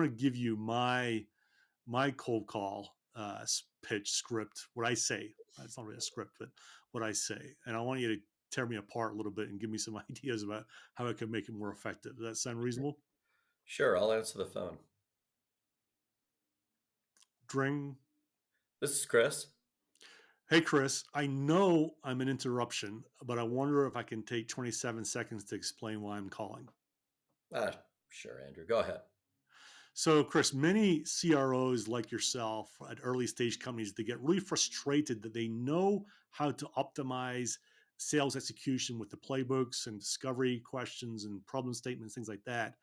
to give you my cold call pitch script. What I say. It's not really a script, but what I say, and I want you to tear me apart a little bit and give me some ideas about how I can make it more effective. Does that sound reasonable? Sure, I'll answer the phone. Dring. This is Chris. Hey, Chris, I know I'm an interruption, but I wonder if I can take 27 seconds to explain why I'm calling. Sure, Andrew. Go ahead. So, Chris, many CROs like yourself at early stage companies, they get really frustrated that they know how to optimize sales execution with the playbooks and discovery questions and problem statements, things like that.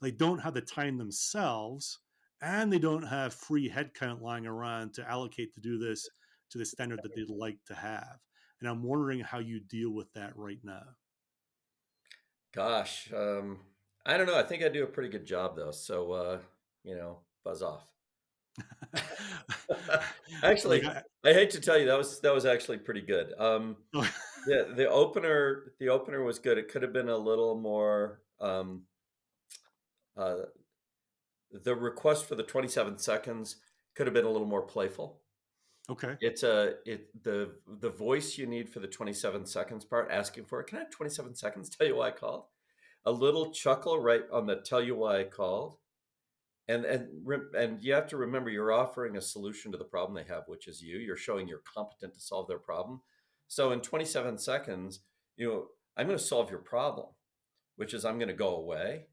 But they don't have the time themselves, and they don't have free headcount lying around to allocate to do this to the standard that they'd like to have. And I'm wondering how you deal with that right now. Gosh, I don't know. I think I do a pretty good job though. So, buzz off. like, Actually, I hate to tell you that was actually pretty good. Yeah, the opener was good. It could have been a little more. Uh, the request for the 27 seconds could have been a little more playful. okay. The voice you need for the 27 seconds part, asking for it. Can I have 27 seconds? Tell you why I called. A little chuckle right on the tell you why I called. And you have to remember you're offering a solution to the problem they have, which is you. You're showing you're competent to solve their problem. So in 27 seconds, I'm going to solve your problem, which is I'm going to go away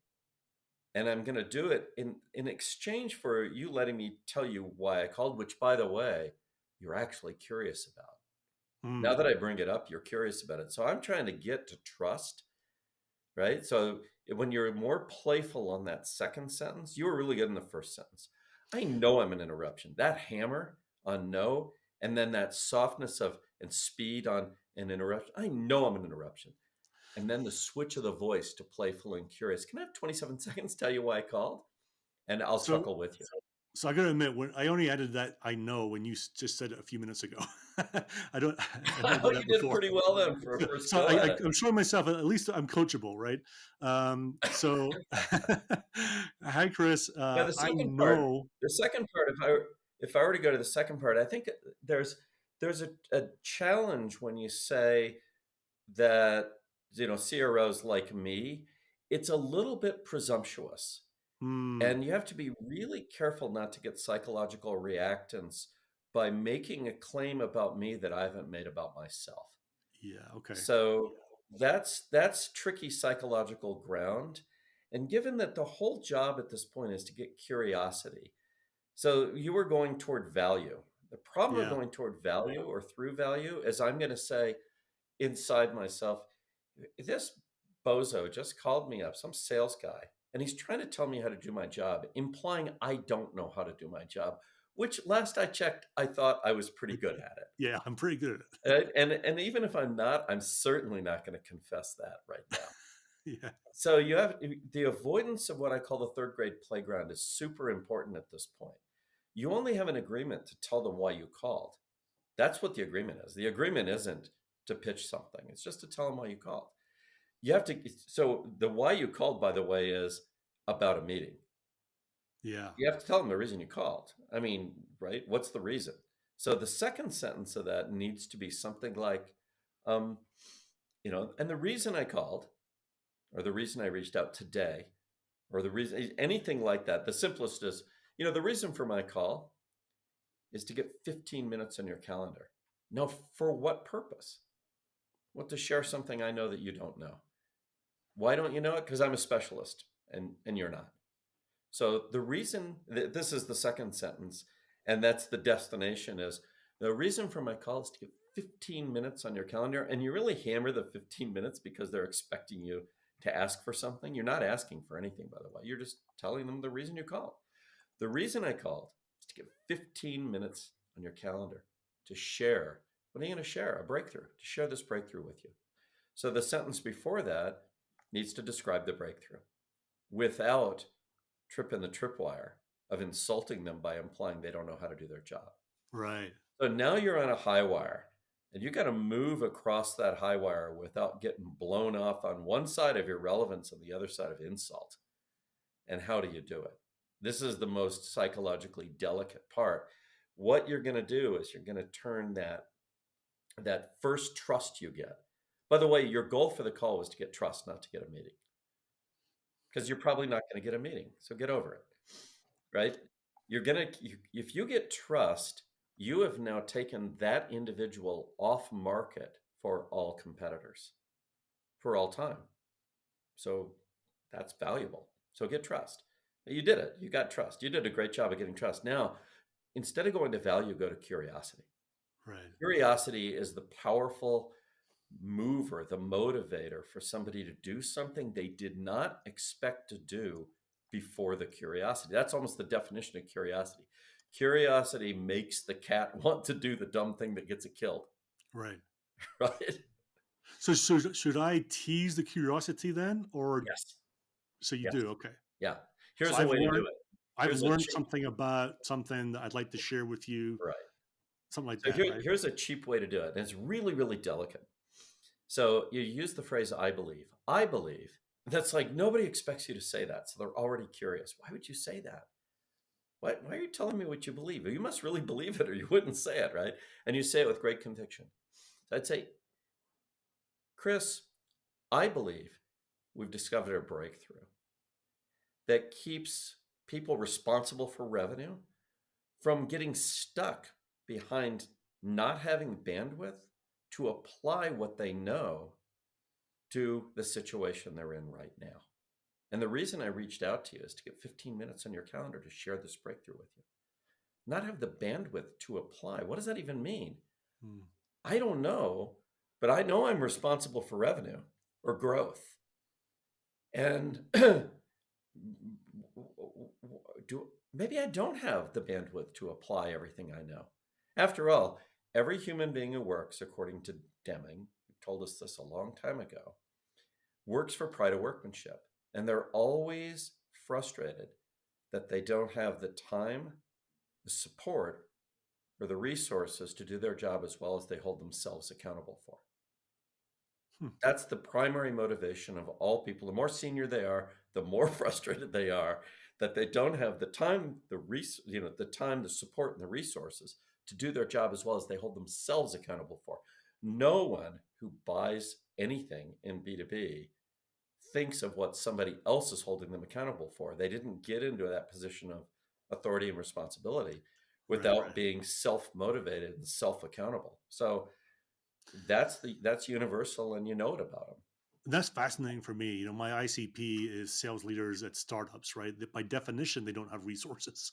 and I'm going to do it in exchange for you letting me tell you why I called, which, by the way, you're actually curious about. Now Hmm. that I bring it up, you're curious about it. So I'm trying to get to trust, right? So when you're more playful on that second sentence, you were really good in the first sentence. I know I'm an interruption. That hammer on no, and then that softness of and speed on an interruption. I know I'm an interruption. And then the switch of the voice to playful and curious. Can I have 27 seconds tell you why I called? And I'll So, chuckle with you. So I got to admit, when I only added that, I know when you just said it a few minutes ago. I don't. I've never Oh, done you that did before. pretty well then for a So, first so go at it. I'm showing myself at least I'm coachable, right? So, hi, Chris. Now the I second part, know. if I were to go to the second part, I think there's a challenge when you say that CROs like me, it's a little bit presumptuous. Hmm. And you have to be really careful not to get psychological reactance by making a claim about me that I haven't made about myself. Yeah. Okay. So that's tricky psychological ground. And given that the whole job at this point is to get curiosity, so you were going toward value. The problem of Yeah. going toward value or through value is I'm going to say inside myself, this bozo just called me up, some sales guy, and he's trying to tell me how to do my job, implying I don't know how to do my job, which last I checked, I thought I was pretty good at it. Yeah. I'm pretty good at And even if I'm not, I'm certainly not going to confess that right now. it. Yeah. So you have the avoidance of what I call the third grade playground is super important at this point. You only have an agreement to tell them why you called. That's what the agreement is. The agreement isn't to pitch something. It's just to tell them why you called. You have to, so the why you called, by the way, is about a meeting. Yeah. You have to tell them the reason you called. I mean, right? What's the reason? So the second sentence of that needs to be something like, um, and the reason I called, or the reason I reached out today, or the reason, anything like that. The simplest is, the reason for my call is to get 15 minutes on your calendar. No, for what purpose? What, to share something I know that you don't know. Why don't you know it? Because I'm a specialist and you're not. So the reason this is the second sentence, and that's the destination is the reason for my call is to get 15 minutes on your calendar. And you really hammer the 15 minutes because they're expecting you to ask for something. You're not asking for anything, by the way. You're just telling them the reason you called. The reason I called is to get 15 minutes on your calendar to share. What are you going to share? A breakthrough, to share this breakthrough with you. So the sentence before that needs to describe the breakthrough without tripping the tripwire of insulting them by implying they don't know how to do their job. Right. So now you're on a high wire and you got to move across that high wire without getting blown off on one side of your relevance and the other side of insult. And how do you do it? This is the most psychologically delicate part. What you're going to do is you're going to turn that first trust you get. By the way, your goal for the call was to get trust, not to get a meeting, because you're probably not going to get a meeting. So get over it, right? If you get trust, you have now taken that individual off market for all competitors for all time. So that's valuable. So get trust. You did it. You got trust. You did a great job of getting trust. Now, instead of going to value, go to curiosity. Right. Curiosity is the powerful mover, the motivator for somebody to do something they did not expect to do before the curiosity. That's almost the definition of curiosity. Curiosity makes the cat want to do the dumb thing that gets it killed, Right. right? So should I tease the curiosity then, or Yes. so you Yes. do? Okay. Yeah. So Here's a way to do it. I've Here's a learned cheap, something about something that I'd like to share with you, right. something like So that, right? here's a cheap way to do it. And it's really, really delicate. So you use the phrase I believe. I believe. That's like nobody expects you to say that. So they're already curious. Why would you say that? Why are you telling me what you believe? You must really believe it or you wouldn't say it, right? And you say it with great conviction. So I'd say, Chris, I believe we've discovered a breakthrough that keeps people responsible for revenue from getting stuck behind not having bandwidth to apply what they know to the situation they're in right now. And the reason I reached out to you is to get 15 minutes on your calendar to share this breakthrough with you. Not have the bandwidth to apply. What does that even mean? Hmm. I don't know, but I know I'm responsible for revenue or growth. And maybe I don't have the bandwidth to apply everything I know. After all, every human being who works, according to Deming, who told us this a long time ago, works for pride of workmanship. And they're always frustrated that they don't have the time, the support, or the resources to do their job as well as they hold themselves accountable for. Hmm. That's the primary motivation of all people. The more senior they are, the more frustrated they are that they don't have the time, the time, the support, and the resources to do their job as well as they hold themselves accountable for. No one who buys anything in B2B thinks of what somebody else is holding them accountable for. They didn't get into that position of authority and responsibility Right. without Right. being self-motivated and self-accountable. So that's universal, and you know it about them. That's fascinating for me. My ICP is sales leaders at startups, right? That by definition, they don't have resources.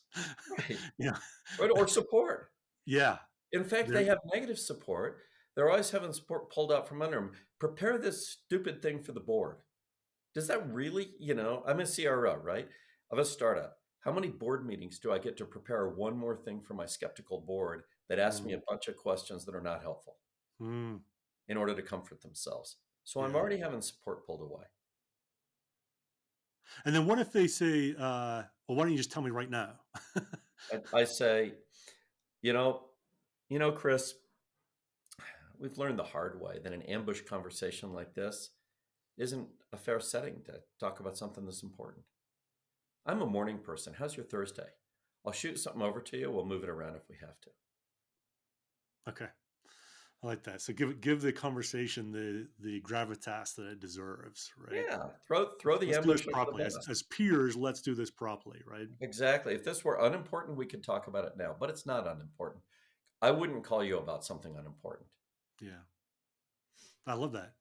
Right. Yeah. Right. Or support. Yeah. In fact, They're, they have negative support. They're always having support pulled out from under them. Prepare this stupid thing for the board. Does that really, I'm a CRO, right? Of a startup. How many board meetings do I get to prepare one more thing for my skeptical board that asks me mm, a bunch of questions that are not helpful mm, in order to comfort themselves? So I'm yeah. already having support pulled away. And then what if they say, well, why don't you just tell me right now? I say, you know, Chris, we've learned the hard way that an ambush conversation like this isn't a fair setting to talk about something that's important. I'm a morning person. How's your Thursday? I'll shoot something over to you. We'll move it around if we have to. Okay. I like that. So give the conversation the gravitas that it deserves, right? Yeah, throw the Let's do this ambush under the properly. bus. As peers, let's do this properly, right? Exactly. If this were unimportant, we could talk about it now, but it's not unimportant. I wouldn't call you about something unimportant. Yeah. I love that.